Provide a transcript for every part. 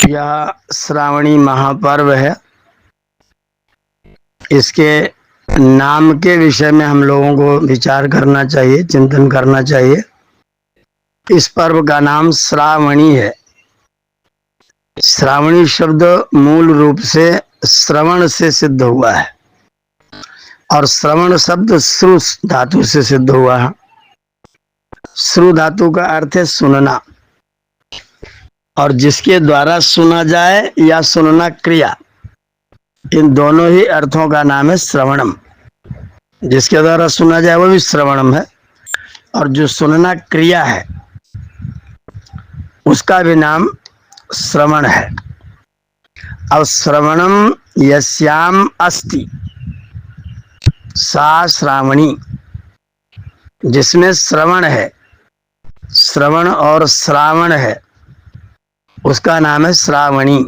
यह श्रावणी महापर्व है। इसके नाम के विषय में हम लोगों को विचार करना चाहिए, चिंतन करना चाहिए। इस पर्व का नाम श्रावणी है। श्रावणी शब्द मूल रूप से श्रवण से सिद्ध हुआ है और श्रवण शब्द श्रु धातु से सिद्ध हुआ है। श्रु धातु का अर्थ है सुनना, और जिसके द्वारा सुना जाए या सुनना क्रिया, इन दोनों ही अर्थों का नाम है श्रवणम। जिसके द्वारा सुना जाए वो भी श्रवणम है, और जो सुनना क्रिया है उसका भी नाम श्रवण है। अब श्रवणम यस्याम अस्ति सा श्रावणी, जिसमें श्रवण है, श्रवण और श्रावण है, उसका नाम है श्रावणी।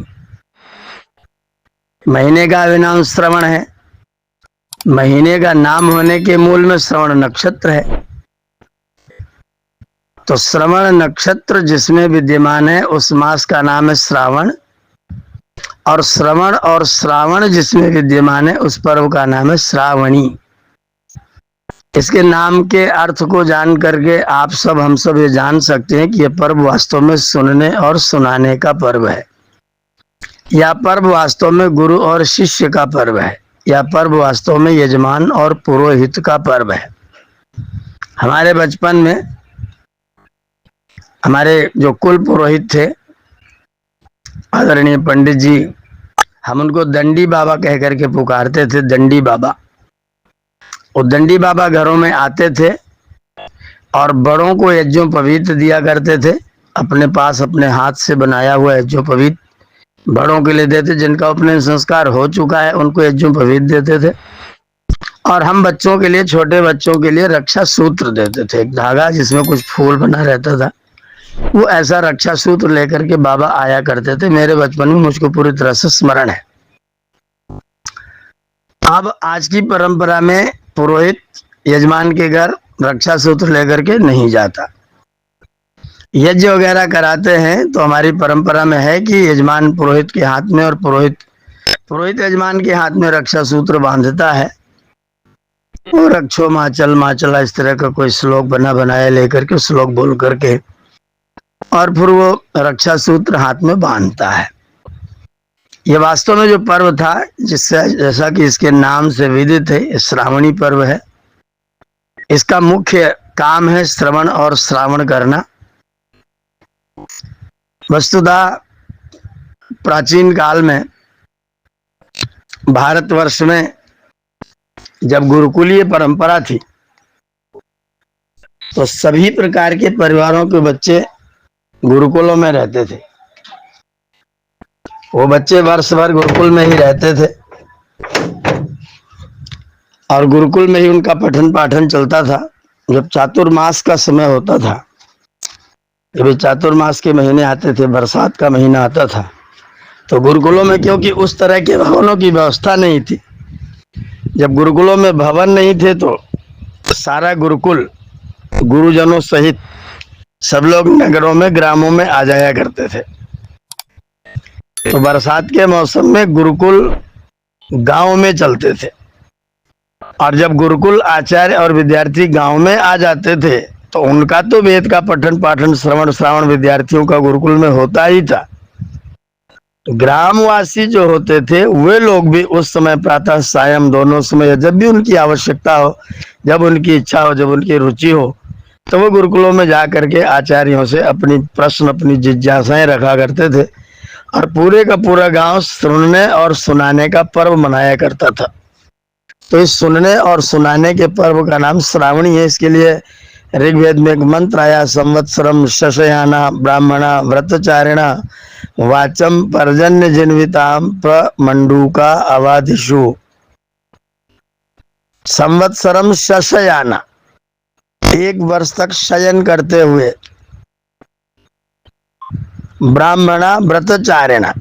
महीने का भी नाम श्रवण है। महीने का नाम होने के मूल में श्रवण नक्षत्र है, तो श्रवण नक्षत्र जिसमें विद्यमान है उस मास का नाम है श्रावण, और श्रवण और श्रावण जिसमें विद्यमान है उस पर्व का नाम है श्रावणी। इसके नाम के अर्थ को जान करके आप सब हम सब ये जान सकते हैं कि यह पर्व वास्तव में सुनने और सुनाने का पर्व है। यह पर्व वास्तव में गुरु और शिष्य का पर्व है। यह पर्व वास्तव में यजमान और पुरोहित का पर्व है। हमारे बचपन में हमारे जो कुल पुरोहित थे, आदरणीय पंडित जी, हम उनको दंडी बाबा कह करके पुकारते थे। दंडी बाबा। वो दंडी बाबा घरों में आते थे और बड़ों को यज्ञोपवीत दिया करते थे। अपने पास अपने हाथ से बनाया हुआ यज्ञोपवीत बड़ों के लिए देते। जिनका उपनयन संस्कार हो चुका है उनको यज्ञोपवीत देते थे, और हम बच्चों के लिए, छोटे बच्चों के लिए रक्षा सूत्र देते थे। एक धागा जिसमें कुछ फूल बना रहता था, वो ऐसा रक्षा सूत्र लेकर के बाबा आया करते थे। मेरे बचपन में मुझको पूरी तरह से स्मरण है। अब आज की परंपरा में पुरोहित यजमान के घर रक्षा सूत्र लेकर के नहीं जाता। यज्ञ वगैरह कराते हैं तो हमारी परंपरा में है कि यजमान पुरोहित के हाथ में और पुरोहित यजमान के हाथ में रक्षा सूत्र बांधता है। वो रक्षो माचल माचला इस तरह का कोई श्लोक बनाया लेकर के श्लोक बोल करके, और फिर वो रक्षा सूत्र हाथ में बांधता है। ये वास्तव में जो पर्व था, जिससे जैसा कि इसके नाम से विदित है, श्रावणी पर्व है। इसका मुख्य काम है श्रवण और श्रावण करना। वस्तुतः प्राचीन काल में भारतवर्ष में जब गुरुकुलीय परंपरा थी तो सभी प्रकार के परिवारों के बच्चे गुरुकुलों में रहते थे। वो बच्चे वर्ष भर गुरुकुल में ही रहते थे और गुरुकुल में ही उनका पठन पाठन चलता था। जब चातुर्मास का समय होता था, जब चातुर्मास के महीने आते थे, बरसात का महीना आता था, तो गुरुकुलों में, क्योंकि उस तरह के भवनों की व्यवस्था नहीं थी, जब गुरुकुलों में भवन नहीं थे तो सारा गुरुकुल गुरुजनों सहित सब लोग नगरों में, ग्रामों में आ जाया करते थे। तो बरसात के मौसम में गुरुकुल गांव में चलते थे, और जब गुरुकुल आचार्य और विद्यार्थी गांव में आ जाते थे तो उनका तो वेद का पठन पाठन श्रवण श्रावण विद्यार्थियों का गुरुकुल में होता ही था। ग्रामवासी जो होते थे वे लोग भी उस समय प्रातः सायं दोनों समय, जब भी उनकी आवश्यकता हो, जब उनकी इच्छा हो, जब उनकी रुचि हो, तो वो गुरुकुलों में जा करके आचार्यों से अपनी प्रश्न, अपनी जिज्ञासाएं रखा करते थे, और पूरे का पूरा गांव सुनने और सुनाने का पर्व मनाया करता था। तो इस सुनने और सुनाने के पर्व का नाम श्रावणी है। इसके लिए ऋग्वेद में एक मंत्र आया, संवत्सरम शशयाना ब्राह्मणा व्रतचारिणा वाचम पर्जन्य जिन्विताम प्रमंडूका अवादिषु। संवत्सरम शशयाना, एक वर्ष तक शयन करते हुए, ब्राह्मणा व्रतचारिणा,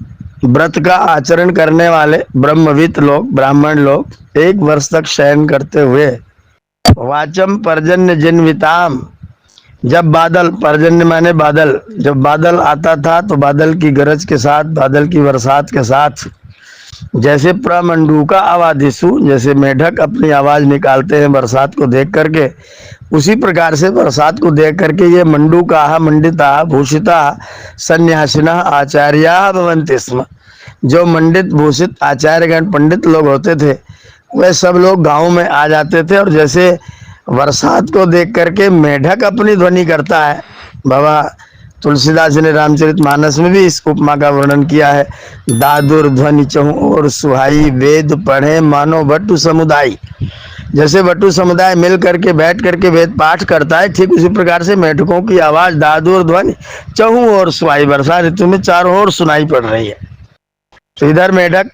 व्रत का आचरण करने वाले ब्रह्मविद लोग, ब्राह्मण लोग एक वर्ष तक शयन करते हुए, वाचम पर्जन्य जिन्विताम, जब बादल, पर्जन्य माने बादल, जब बादल आता था तो बादल की गरज के साथ, बादल की बरसात के साथ, जैसे प्रमंडूका आवादिशु, जैसे मेढक अपनी आवाज निकालते हैं बरसात को देख करके, उसी प्रकार से बरसात को देख करके ये मंडूका मंडिता भूषिता सन्यासिना आचार्या भवन्ति स्म, जो मंडित भूषित आचार्यगण पंडित लोग होते थे वे सब लोग गांव में आ जाते थे। और जैसे बरसात को देख करके मेढक अपनी ध्वनि करता है, बाबा तुलसीदास ने रामचरितमानस में भी इस उपमा का वर्णन किया है। दादुर ध्वनि चहु और सुहाई, वेद पढ़े मानो बटु समुदाय। जैसे बटु समुदाय मिल करके बैठ करके वेद पाठ करता है, ठीक उसी प्रकार से मेढकों की आवाज दादुर ध्वनि चहु और सुहाई, वर्षा ऋतु में चारों ओर सुनाई पड़ रही है। तो इधर मेढक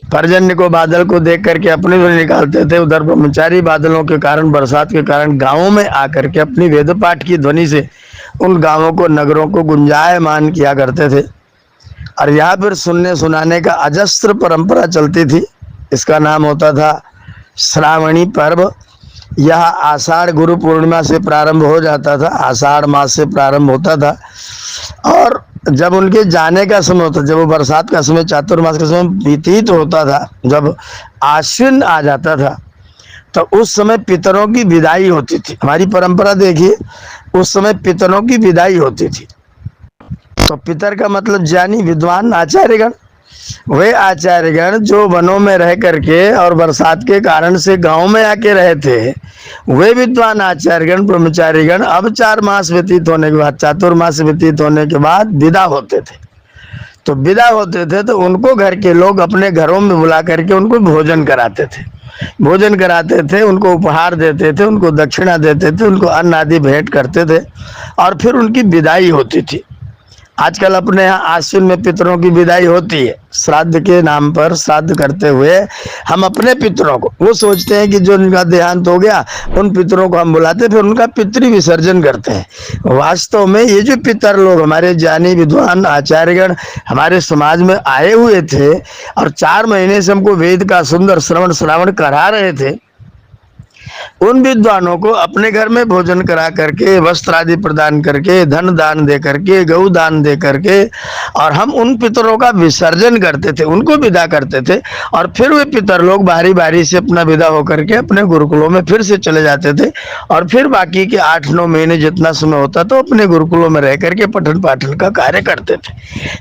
पर्जन्य को, बादल को देख करके अपनी ध्वनि निकालते थे, उधर ब्रह्मचारी बादलों के कारण, बरसात के कारण गांवों में आकर के अपनी वेद पाठ की ध्वनि से उन गांवों को, नगरों को गुंजायमान किया करते थे। और यहाँ पर सुनने सुनाने का अजस्त्र परंपरा चलती थी। इसका नाम होता था श्रावणी पर्व। यह आषाढ़ गुरु पूर्णिमा से प्रारंभ हो जाता था, आषाढ़ मास से प्रारंभ होता था। और जब उनके जाने का समय होता, जब वो बरसात का समय, चातुर्मास का समय व्यतीत होता था, जब आश्विन आ जाता था, तो उस समय पितरों की विदाई होती थी। हमारी परंपरा देखिए, उस समय पितरों की विदाई होती थी। तो पितर का मतलब ज्ञानी, विद्वान, आचार्यगण। वे आचार्यगण जो वनों में रह करके और बरसात के कारण से गांव में आके रहे थे, वे विद्वान आचार्यगण, ब्रह्मचारीगण अब 4 मास व्यतीत होने के बाद, चातुर्मास व्यतीत होने के बाद विदा होते थे। तो विदा होते थे तो उनको घर के लोग अपने घरों में बुला करके उनको भोजन कराते थे, भोजन कराते थे, उनको उपहार देते थे, उनको दक्षिणा देते थे, उनको अन्न आदि भेंट करते थे, और फिर उनकी विदाई होती थी। आजकल अपने यहाँ आश्विन में पितरों की विदाई होती है, श्राद्ध के नाम पर श्राद्ध करते हुए हम अपने पितरों को, वो सोचते हैं कि जो उनका देहांत हो गया उन पितरों को हम बुलाते, फिर उनका पितृ विसर्जन करते हैं। वास्तव में ये जो पितर लोग, हमारे ज्ञानी विद्वान आचार्यगण हमारे समाज में आए हुए थे और 4 महीने से हमको वेद का सुंदर श्रवण करा रहे थे, उन विद्वानों को अपने घर में भोजन करा करके, वस्त्र आदि प्रदान करके, धन दान दे करके, गौ दान दे करके, और हम उन पितरों का विसर्जन करते थे, उनको विदा करते थे। और फिर वे पितर लोग बारी बारी से अपना विदा होकर के अपने गुरुकुलों में फिर से चले जाते थे, और फिर बाकी के 8-9 महीने जितना समय होता तो अपने गुरुकुलों में रह करके पठन पाठन का कार्य करते थे।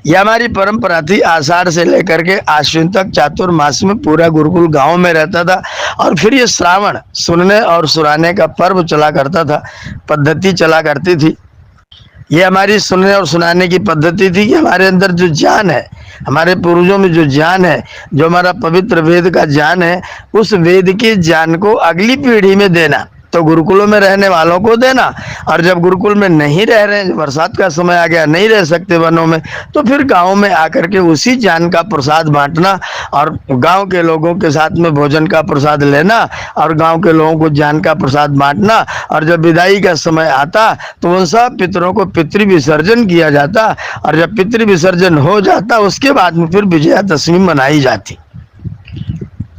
यह हमारी परंपरा थी। आषाढ़ से लेकर के आश्विन तक चातुर्मास में पूरा गुरुकुल गाँव में रहता था, और फिर ये श्रावण सुनने और सुनाने का पर्व चला करता था, पद्धति चला करती थी। ये हमारी सुनने और सुनाने की पद्धति थी कि हमारे अंदर जो ज्ञान है, हमारे पूर्वजों में जो ज्ञान है, जो हमारा पवित्र वेद का ज्ञान है, उस वेद के ज्ञान को अगली पीढ़ी में देना, तो गुरुकुलों में रहने वालों को देना। और जब गुरुकुल में नहीं रह रहे, बरसात का समय आ गया, नहीं रह सकते वनों में, तो फिर गांव में आकर के उसी ज्ञान का प्रसाद बांटना, और गांव के लोगों के साथ में भोजन का प्रसाद लेना, और गांव के लोगों को ज्ञान का प्रसाद बांटना। और जब विदाई का समय आता तो उन सब पितरों को पितृ विसर्जन किया जाता, और जब पितृ विसर्जन हो जाता उसके बाद में फिर विजयादशमी मनाई जाती।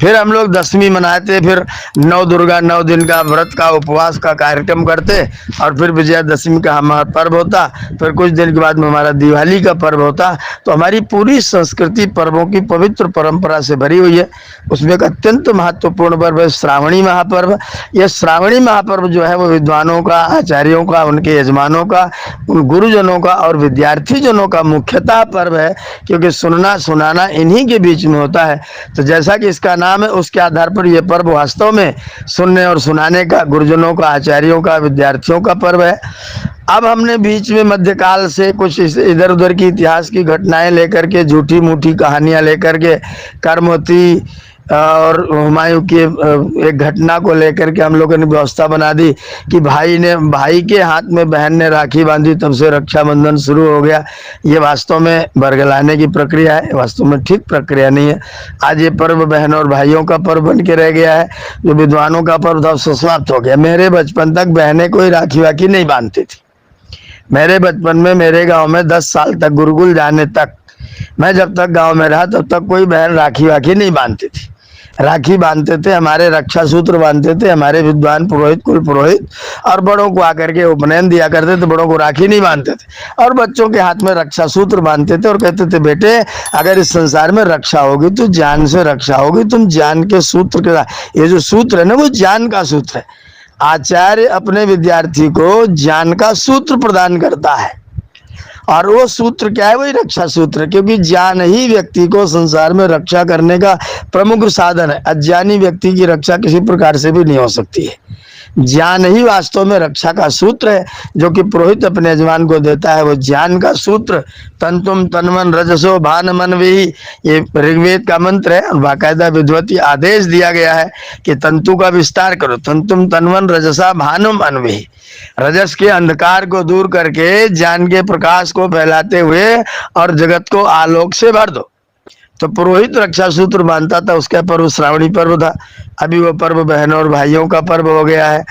फिर हम लोग दशमी मनाते, फिर 9 दुर्गा 9 दिन का व्रत का उपवास का कार्यक्रम करते, और फिर विजयादशमी का हमारा पर्व होता। फिर कुछ दिन के बाद में हमारा दिवाली का पर्व होता। तो हमारी पूरी संस्कृति पर्वों की पवित्र परंपरा से भरी हुई है। उसमें एक अत्यंत महत्वपूर्ण पर्व है श्रावणी महापर्व। यह श्रावणी महापर्व जो है वो विद्वानों का, आचार्यों का, उनके यजमानों का, उन गुरुजनों का और विद्यार्थी जनों का मुख्यतः पर्व है, क्योंकि सुनना सुनाना इन्हीं के बीच में होता है। तो जैसा कि इसका नाम है, उसके आधार पर यह पर्व वास्तव में सुनने और सुनाने का, गुरुजनों का, आचार्यों का, विद्यार्थियों का पर्व है। अब हमने बीच में मध्यकाल से कुछ इधर उधर की इतिहास की घटनाएं लेकर के, झूठी मूठी कहानियां लेकर के, कर्मवती और हुमायूं की एक घटना को लेकर के हम लोगों ने व्यवस्था बना दी कि भाई के हाथ में बहन ने राखी बांधी, तब से रक्षाबंधन शुरू हो गया। ये वास्तव में बरगलाने की प्रक्रिया है, वास्तव में ठीक प्रक्रिया नहीं है। आज ये पर्व बहनों और भाइयों का पर्व बन के रह गया है। जो विद्वानों का पर्व था समाप्त हो गया। मेरे बचपन तक बहनें कोई राखी वाखी नहीं बांधती थी। मेरे बचपन में मेरे गाँव में 10 साल तक, गुरुकुल जाने तक, मैं जब तक गाँव में रहा तब तक कोई बहन राखी वाखी नहीं बांधती थी। राखी बांधते थे, हमारे रक्षा सूत्र बांधते थे, हमारे विद्वान पुरोहित, कुल पुरोहित, और बड़ों को आकर के उपनयन दिया करते थे। बड़ों को राखी नहीं बांधते थे और बच्चों के हाथ में रक्षा सूत्र बांधते थे और कहते थे बेटे अगर इस संसार में रक्षा होगी तो ज्ञान से रक्षा होगी, तुम ज्ञान के सूत्र के, ये जो सूत्र है ना वो ज्ञान का सूत्र है। आचार्य अपने विद्यार्थी को ज्ञान का सूत्र प्रदान करता है और वो सूत्र क्या है, वही रक्षा सूत्र, क्योंकि ज्ञान ही व्यक्ति को संसार में रक्षा करने का प्रमुख साधन है। अज्ञानी व्यक्ति की रक्षा किसी प्रकार से भी नहीं हो सकती है। ज्ञान ही वास्तव में रक्षा का सूत्र है जो कि पुरोहित अपने यजमान को देता है। वो ज्ञान का सूत्र तंतुम तन्मन रजसो भान मन विहि, ये ऋग्वेद का मंत्र है और बाकायदा विद्वती आदेश दिया गया है कि तंतु का विस्तार करो। तंतुम तन्मन रजसा भानुम अनविहि, रजस के अंधकार को दूर करके ज्ञान के प्रकाश को फैलाते हुए और जगत को आलोक से भर दो। तो पुरोहित रक्षा सूत्र बांधता था। उसका पर्व श्रावणी पर्व था। अभी वो पर्व बहनों और भाइयों का पर्व हो गया है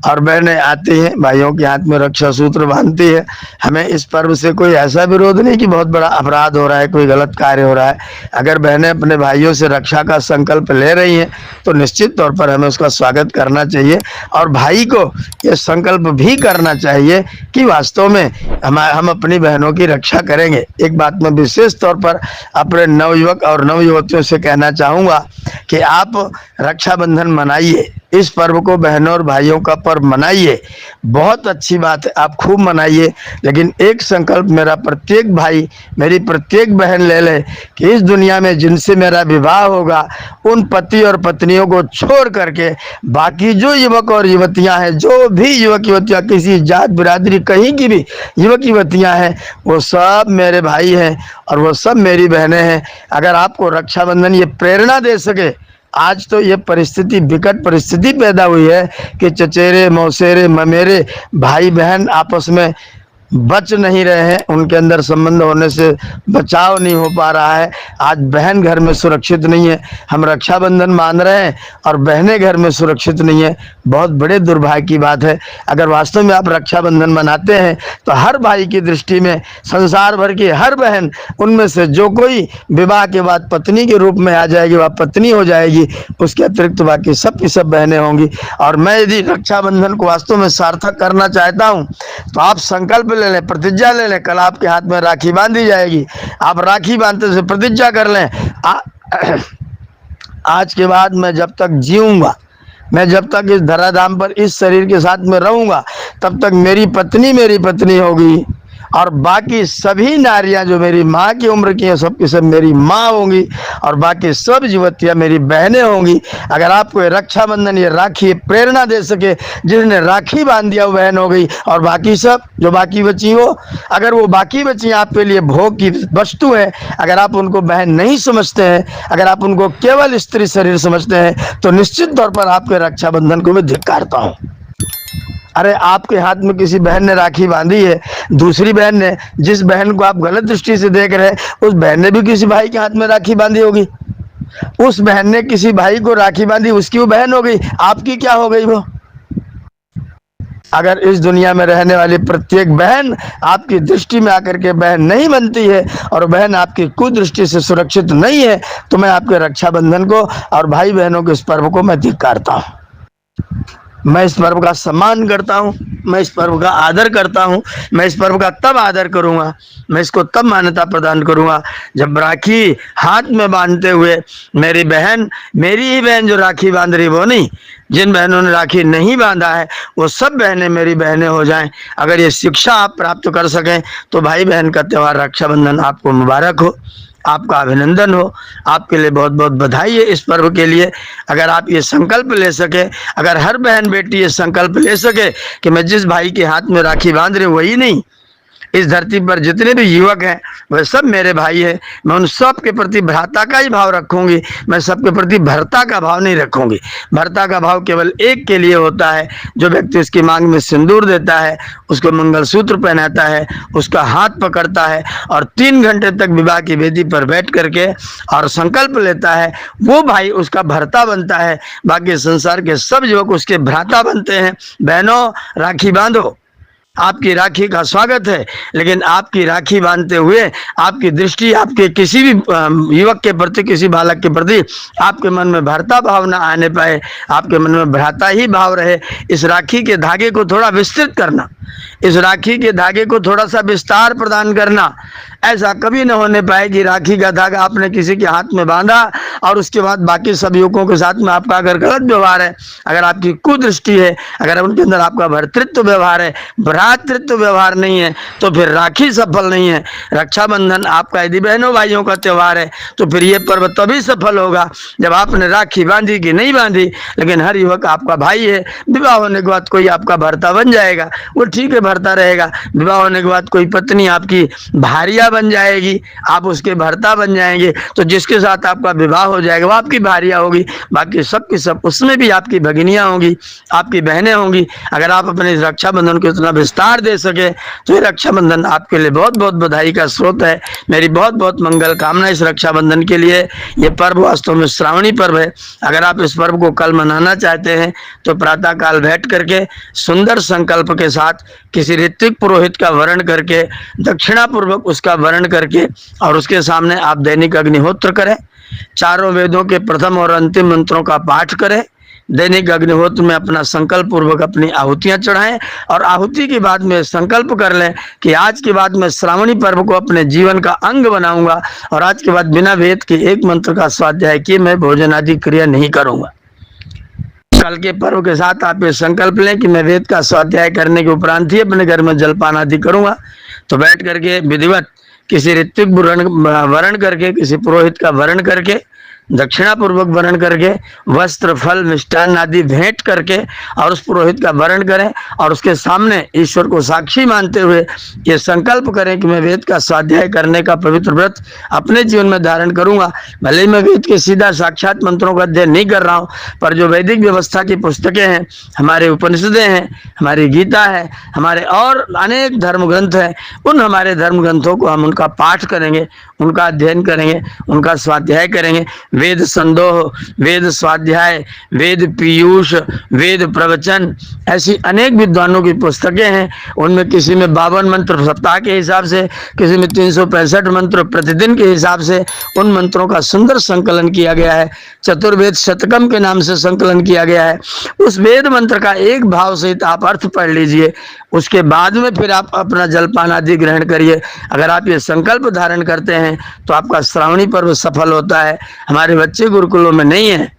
और बहनें आती हैं, भाइयों के हाथ में रक्षा सूत्र बांधती है। हमें इस पर्व से कोई ऐसा विरोध नहीं कि बहुत बड़ा अपराध हो रहा है, कोई गलत कार्य हो रहा है। अगर बहनें अपने भाइयों से रक्षा का संकल्प ले रही हैं तो निश्चित तौर पर हमें उसका स्वागत करना चाहिए और भाई को ये संकल्प भी करना चाहिए कि वास्तव में हम अपनी बहनों की रक्षा करेंगे। एक बात मैं विशेष तौर पर अपने नवयुवक और नवयुवतियों से कहना चाहूँगा कि आप रक्षाबंधन मनाइए, इस पर्व को बहनों और भाइयों का पर्व मनाइए, बहुत अच्छी बात है, आप खूब मनाइए। लेकिन एक संकल्प मेरा प्रत्येक भाई, मेरी प्रत्येक बहन ले ले कि इस दुनिया में जिनसे मेरा विवाह होगा उन पति और पत्नियों को छोड़ करके बाकी जो युवक और युवतियां हैं, जो भी युवक युवतियां किसी जात बिरादरी कहीं की भी युवक युवतियां हैं, वो सब मेरे भाई हैं और वो सब मेरी बहनें हैं। अगर आपको रक्षाबंधन ये प्रेरणा दे सके, आज तो ये परिस्थिति, विकट परिस्थिति पैदा हुई है कि चचेरे मौसेरे ममेरे भाई बहन आपस में बच नहीं रहे हैं, उनके अंदर संबंध होने से बचाव नहीं हो पा रहा है। आज बहन घर में सुरक्षित नहीं है, हम रक्षाबंधन मान रहे हैं और बहनें घर में सुरक्षित नहीं है, बहुत बड़े दुर्भाग्य की बात है। अगर वास्तव में आप रक्षाबंधन मनाते हैं तो हर भाई की दृष्टि में संसार भर की हर बहन, उनमें से जो कोई विवाह के बाद पत्नी के रूप में आ जाएगी वह पत्नी हो जाएगी, उसके अतिरिक्त बाकी सब की सब बहनें होंगी। और मैं यदि रक्षाबंधन को वास्तव में सार्थक करना चाहता हूँ तो आप संकल्प ले लें, प्रतिज्ञा ले लें। कल आपके हाथ में राखी बांधी जाएगी, आप राखी बांधते से प्रतिज्ञा कर लें, आज के बाद मैं जब तक जीऊंगा, मैं जब तक इस धराधाम पर इस शरीर के साथ में रहूंगा तब तक मेरी पत्नी होगी और बाकी सभी नारियां जो मेरी माँ की उम्र की हैं सबकी सब मेरी माँ होंगी और बाकी सब युवतियाँ मेरी बहनें होंगी। अगर आपको ये रक्षाबंधन, ये राखी प्रेरणा दे सके, जिसने राखी बांध दिया वो बहन हो गई और बाकी सब जो बाकी बची हो, अगर वो बाकी बची आपके लिए भोग की वस्तु है, अगर आप उनको बहन नहीं समझते हैं, अगर आप उनको केवल स्त्री शरीर समझते हैं तो निश्चित तौर पर आपके रक्षाबंधन को मैं धिक्कारता हूँ। अरे आपके हाथ में किसी बहन ने राखी बांधी है, दूसरी बहन ने, जिस बहन को आप गलत दृष्टि से देख रहे हैं उस बहन ने भी किसी भाई के हाथ में राखी बांधी होगी, उस बहन ने किसी भाई को राखी बांधी, उसकी वो बहन हो गई, आपकी क्या हो गई वो? अगर इस दुनिया में रहने वाली प्रत्येक बहन आपकी दृष्टि में आकर के बहन नहीं बनती है और बहन आपकी कुदृष्टि से सुरक्षित नहीं है तो मैं आपके रक्षाबंधन को और भाई बहनों के इस पर्व को मैं धिक्कारता हूँ। मैं इस पर्व का सम्मान करता हूँ, मैं इस पर्व का आदर करता हूँ। मैं इस पर्व का तब आदर करूँगा, मैं इसको तब मान्यता प्रदान करूँगा जब राखी हाथ में बांधते हुए मेरी बहन, मेरी ही बहन जो राखी बांध रही वो नहीं, जिन बहनों ने राखी नहीं बांधा है वो सब बहनें मेरी बहनें हो जाएं। अगर ये शिक्षा आप प्राप्त कर सकें तो भाई बहन का त्यौहार रक्षाबंधन आपको मुबारक हो, आपका अभिनंदन हो, आपके लिए बहुत बहुत बधाई है इस पर्व के लिए। अगर आप ये संकल्प ले सके, अगर हर बहन बेटी ये संकल्प ले सके कि मैं जिस भाई के हाथ में राखी बांध रही हूँ वही नहीं, इस धरती पर जितने भी युवक हैं वह सब मेरे भाई हैं, मैं उन सब के प्रति भ्राता का ही भाव रखूंगी, मैं सबके प्रति भर्ता का भाव नहीं रखूंगी। भर्ता का भाव केवल एक के लिए होता है, जो व्यक्ति उसकी मांग में सिंदूर देता है, उसको मंगलसूत्र पहनाता है, उसका हाथ पकड़ता है और 3 घंटे तक विवाह की वेदी पर बैठ करके और संकल्प लेता है, वो भाई उसका भर्ता बनता है। बाकी संसार के सब युवक उसके भ्राता बनते हैं। बहनों, राखी बांधो, आपकी राखी का स्वागत है, लेकिन आपकी राखी बांधते हुए आपकी दृष्टि आपके किसी भी युवक के प्रति, किसी बालक के प्रति आपके मन में भ्राता भाव ना आने पाए, आपके मन में भ्राता ही भाव रहे। इस राखी के धागे को थोड़ा विस्तृत करना, इस राखी के धागे को थोड़ा सा विस्तार प्रदान करना। ऐसा कभी न होने पाए कि राखी का धागा आपने किसी के हाथ में बांधा और उसके बाद बाकी सब युवकों के साथ में आपका अगर गलत व्यवहार है, अगर आपकी कुदृष्टि है, अगर उनके अंदर आपका भर्तृत्व व्यवहार है, भ्रातृत्व व्यवहार नहीं है, तो फिर राखी सफल नहीं है। रक्षाबंधन आपका यदि बहनों भाइयों का त्यौहार है तो फिर ये पर्व तभी सफल होगा जब आपने राखी बांधी कि नहीं बांधी। लेकिन हर युवक आपका भाई है, विवाह होने के बाद कोई आपका भर्ता बन जाएगा, वो ठीक है भर्ता रहेगा। विवाह होने के बाद कोई पत्नी आपकी भारिया बन जाएगी, आप उसके भर्ता बन जाएंगे, तो जिसके साथ आपका विवाह हो जाएगा वो आपकी भारिया होगी, बाकी सब की सब उसमें भी आपकी भगिनियां होंगी, आपकी बहनें होंगी। अगर आप अपने रक्षाबंधन को इतना विस्तार दे सके तो ये रक्षाबंधन आपके लिए बहुत बहुत बधाई का स्रोत है। मेरी बहुत बहुत मंगल कामना इस रक्षाबंधन के लिए। ये पर्व वास्तव में श्रावणी पर्व है। अगर आप इस पर्व को कल मनाना चाहते हैं तो प्रातः काल बैठ करके सुंदर संकल्प के साथ किसी ऋत्विक पुरोहित का वर्ण करके, दक्षिणापूर्वक उसका वर्ण करके, और उसके सामने आप दैनिक अग्निहोत्र करें, चारों वेदों के प्रथम और अंतिम मंत्रों का पाठ करें, दैनिक अग्निहोत्र में अपना संकल्प पूर्वक अपनी आहुतियां चढ़ाएं, और आहुति के बाद में संकल्प कर लें कि आज के बाद मैं श्रावणी पर्व को अपने जीवन का अंग बनाऊंगा, और आज के बाद बिना वेद के एक मंत्र का स्वाध्याय किए मैं भोजन आदि क्रिया नहीं करूंगा। कल के पर्व के साथ आप ये संकल्प लें कि मैं वेद का स्वाध्याय करने के उपरांत ही अपने घर में जलपान आदि करूंगा। तो बैठ करके विधिवत किसी ऋत्विक वर्ण करके, किसी पुरोहित का वर्ण करके, दक्षिणापूर्वक वर्ण करके, वस्त्र फल मिष्टान आदि भेंट करके और उस पुरोहित का वर्ण करें, और उसके सामने ईश्वर को साक्षी मानते हुए ये संकल्प करें कि मैं वेद का स्वाध्याय करने का पवित्र व्रत अपने जीवन में धारण करूंगा। भले ही मैं वेद के सीधा साक्षात मंत्रों का अध्ययन नहीं कर रहा हूँ, पर जो वैदिक व्यवस्था की पुस्तकें हैं, हमारे उपनिषदें हैं, हमारी गीता है, हमारे और अनेक धर्म ग्रंथ हैं, उन हमारे धर्म ग्रंथों को हम उनका पाठ करेंगे, उनका अध्ययन करेंगे, उनका स्वाध्याय करेंगे। वेद संदोह, वेद स्वाध्याय, वेद पीयूष, वेद प्रवचन, ऐसी अनेक विद्वानों की पुस्तकें हैं। उनमें किसी में 52 मंत्र सप्ताह के हिसाब से, किसी में 365 मंत्र प्रतिदिन के हिसाब से उन मंत्रों का सुंदर संकलन किया गया है। चतुर्वेद शतकम के नाम से संकलन किया गया है। उस वेद मंत्र का एक भाव सहित आप अर्थ पढ़ लीजिए, उसके बाद में फिर आप अपना जलपान आदि ग्रहण करिए। अगर आप ये संकल्प धारण करते हैं तो आपका श्रावणी पर्व सफल होता है। हमारे बच्चे गुरुकुलों में नहीं है,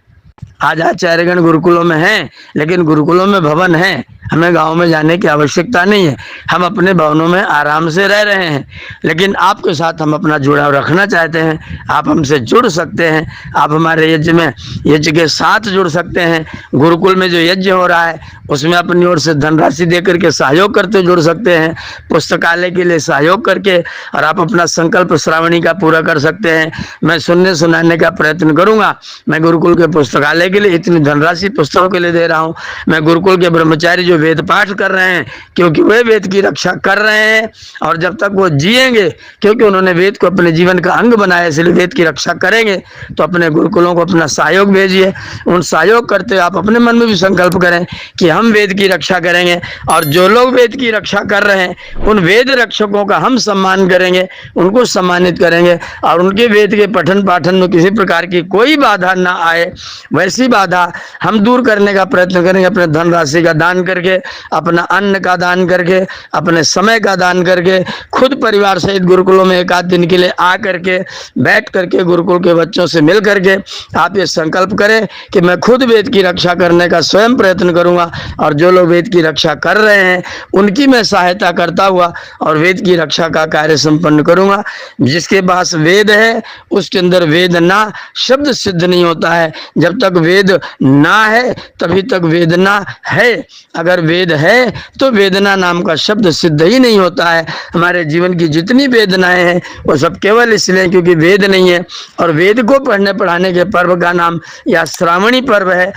आज आचार्यगण गुरुकुलों में हैं, लेकिन गुरुकुलों में भवन है, हमें गांव में जाने की आवश्यकता नहीं है। हम अपने भवनों में आराम से रह रहे हैं, लेकिन आपके साथ हम अपना जुड़ाव रखना चाहते हैं। आप हमसे जुड़ सकते हैं, आप हमारे यज्ञ में यज्ञ के साथ जुड़ सकते हैं। गुरुकुल में जो यज्ञ हो रहा है उसमें अपनी ओर से धनराशि दे करके सहयोग करते जुड़ सकते हैं, पुस्तकालय के लिए सहयोग करके, और आप अपना संकल्प श्रावणी का पूरा कर सकते हैं। मैं सुनने सुनाने का प्रयत्न करूंगा। मैं गुरुकुल के पुस्तकालय के लिए इतनी धनराशि पुस्तकों के लिए दे रहा हूँ। मैं गुरुकुल के ब्रह्मचारी जो वेद पाठ कर रहे हैं, क्योंकि वे वेद की रक्षा कर रहे हैं, और जब तक वो जिएंगे, क्योंकि उन्होंने वेद को अपने जीवन का अंग बनाया, इसलिए वेद की रक्षा करेंगे। तो अपने गुरुकुलों को अपना सहयोग भेजिए। उन सहयोग करते आप अपने मन में भी संकल्प करें कि हम वेद की रक्षा करेंगे, और जो लोग वेद की रक्षा कर रहे हैं उन वेद रक्षकों का हम सम्मान करेंगे, उनको सम्मानित करेंगे, और उनके वेद के पठन पाठन में किसी प्रकार की कोई बाधा ना आए, वैसी बाधा हम दूर करने का प्रयत्न करेंगे। अपने धनराशि का दान करके, अपना अन्न का दान करके, अपने समय का दान करके, खुद परिवार सहित गुरुकुलों में एक आध दिन के लिए आ करके बैठ करके गुरुकुल के बच्चों से मिल करके आप ये संकल्प करें कि मैं खुद वेद की रक्षा करने का स्वयं प्रयत्न करूंगा, और जो लोग वेद की रक्षा कर रहे हैं उनकी मैं सहायता करता हुआ और वेद की रक्षा का कार्य संपन्न करूंगा। जिसके पास वेद है उसके अंदर वेदना शब्द सिद्ध नहीं होता है। जब तक वेद ना है तभी तक वेदना है। अगर वेद है तो वेदना नाम का शब्द सिद्ध ही नहीं होता है। हमारे जीवन की जितनी वेदनाएं हैं वो सब केवल इसलिए क्योंकि वेद नहीं है। और वेद को पढ़ने पढ़ाने के पर्व का नाम या श्रावणी पर्व है।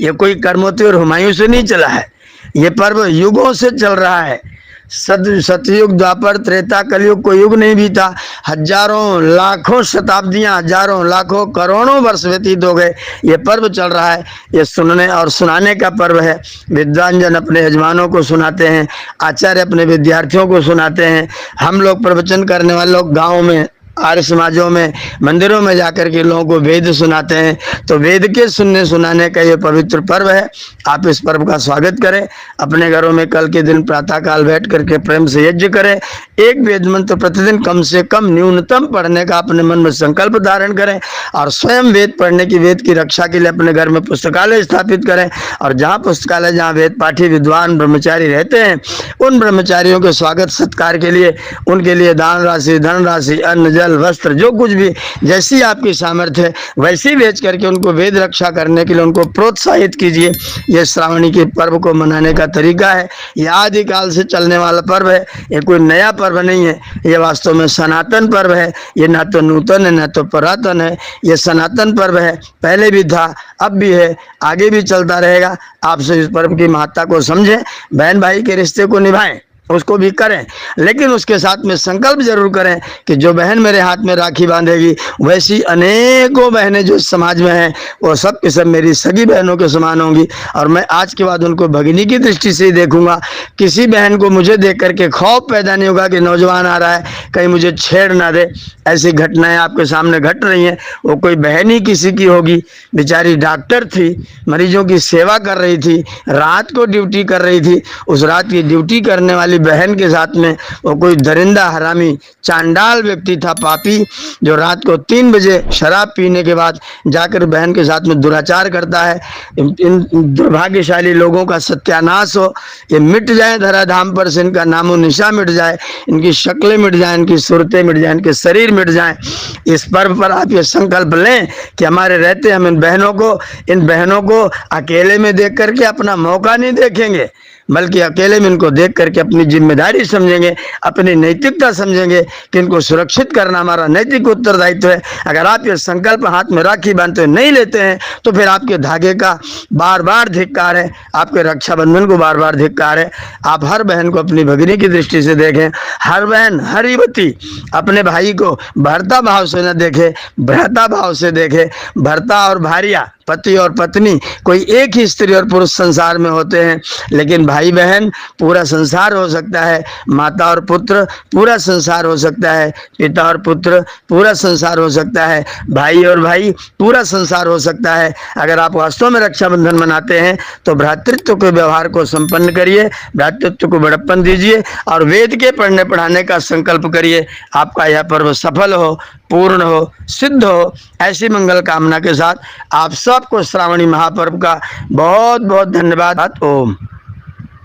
ये कोई कर्मोती और हुमायूं से नहीं चला है, ये पर्व युगों से चल रहा है। सतयुग, द्वापर, त्रेता, कलयुग, कोई युग नहीं बीता, हजारों लाखों शताब्दियां, हजारों लाखों करोड़ों वर्ष व्यतीत हो गए। ये पर्व चल रहा है, ये सुनने और सुनाने का पर्व है। विद्वान जन अपने यजमानों को सुनाते हैं, आचार्य अपने विद्यार्थियों को सुनाते हैं, हम लोग प्रवचन करने वाले लोग गाँव में, आर्य समाजों में, मंदिरों में जाकर के लोगों को वेद सुनाते हैं। तो वेद के सुनने सुनाने का ये पवित्र पर्व है। आप इस पर्व का स्वागत करें, अपने घरों में कल के दिन प्रातः काल बैठ करके प्रेम से यज्ञ करें। एक वेद मंत्र प्रतिदिन कम से कम न्यूनतम पढ़ने का अपने मन में संकल्प धारण करें और स्वयं वेद पढ़ने की, वेद की रक्षा के लिए अपने घर में पुस्तकालय स्थापित करें। और जहाँ पुस्तकालय, जहाँ वेद पाठी विद्वान ब्रह्मचारी रहते हैं, उन ब्रह्मचारियों के स्वागत सत्कार के लिए उनके लिए दान राशि, धन राशि, अन्न, जल, वस्त्र, जो कुछ भी जैसी आपकी सामर्थ्य है वैसी बेच करके उनको वेद रक्षा करने के लिए उनको प्रोत्साहित कीजिए। ये श्रावणी के पर्व को मनाने का तरीका है। ये आदिकाल से चलने वाला पर्व है, ये कोई नया पर्व नहीं है, ये वास्तव में सनातन पर्व है। ये ना तो नूतन है ना तो पुरातन है, ये सनातन पर्व है। पहले भी था, अब भी है, आगे भी चलता रहेगा। आपसे इस पर्व की महत्ता को समझें, बहन भाई के रिश्ते को निभाएं, उसको भी करें, लेकिन उसके साथ में संकल्प जरूर करें कि जो बहन मेरे हाथ में राखी बांधेगी, वैसी अनेकों बहनें जो समाज में हैं वो सब के सब मेरी सगी बहनों के समान होंगी। और मैं आज के बाद उनको भगिनी की दृष्टि से ही देखूंगा। किसी बहन को मुझे देख करके खौफ पैदा नहीं होगा कि नौजवान आ रहा है कहीं मुझे छेड़ ना दे। ऐसी घटनाएं आपके सामने घट रही हैं। वो कोई बहन ही किसी की होगी, बेचारी डॉक्टर थी, मरीजों की सेवा कर रही थी, रात को ड्यूटी कर रही थी। उस रात की ड्यूटी करने वाली बहन के साथ में वो कोई दरिंदा, हरामी, चांडाल व्यक्ति था, पापी, जो रात को 3 बजे शराब पीने के बाद जाकर बहन के साथ में दुराचार करता है। इन दुर्भाग्यशाली लोगों का सत्यानाश हो, ये मिट जाए धराधाम पर से, इनका नामो निशा मिट जाए, इनकी शक्लें मिट जाए, इनकी सूरतें मिट जाए, इनके शरीर मिट जाए। इस पर्व पर आप ये संकल्प लें कि हमारे रहते हम इन बहनों को अकेले में देख करके अपना मौका नहीं देखेंगे, बल्कि अकेले में इनको देख करके अपनी जिम्मेदारी समझेंगे, अपनी नैतिकता समझेंगे कि इनको सुरक्षित करना हमारा नैतिक उत्तरदायित्व है। अगर आप ये संकल्प हाथ में राखी बांधते नहीं लेते हैं तो फिर आपके धागे का बार बार धिक्कार है, आपके रक्षाबंधन को बार बार धिक्कार है। आप हर बहन को अपनी भगिनी की दृष्टि से देखें। हर बहन, हर युवती अपने भाई को भर्ता भाव से न देखे, भ्राता भाव से देखे। भर्ता और भारिया, पति और पत्नी, कोई एक ही स्त्री और पुरुष संसार में होते हैं, लेकिन भाई बहन पूरा संसार हो सकता है, माता और पुत्र पूरा संसार हो सकता है, पिता और पुत्र पूरा संसार हो सकता है, भाई और भाई पूरा संसार हो सकता है। अगर आप वास्तव में रक्षाबंधन मनाते हैं तो भ्रातृत्व के व्यवहार को संपन्न करिए, भ्रातृत्व को बड़प्पन दीजिए और वेद के पढ़ने पढ़ाने का संकल्प करिए। आपका यह पर्व सफल हो, पूर्ण हो, सिद्ध हो, ऐसी मंगल कामना के साथ आप सबको श्रावणी महापर्व का बहुत बहुत धन्यवाद। ओम।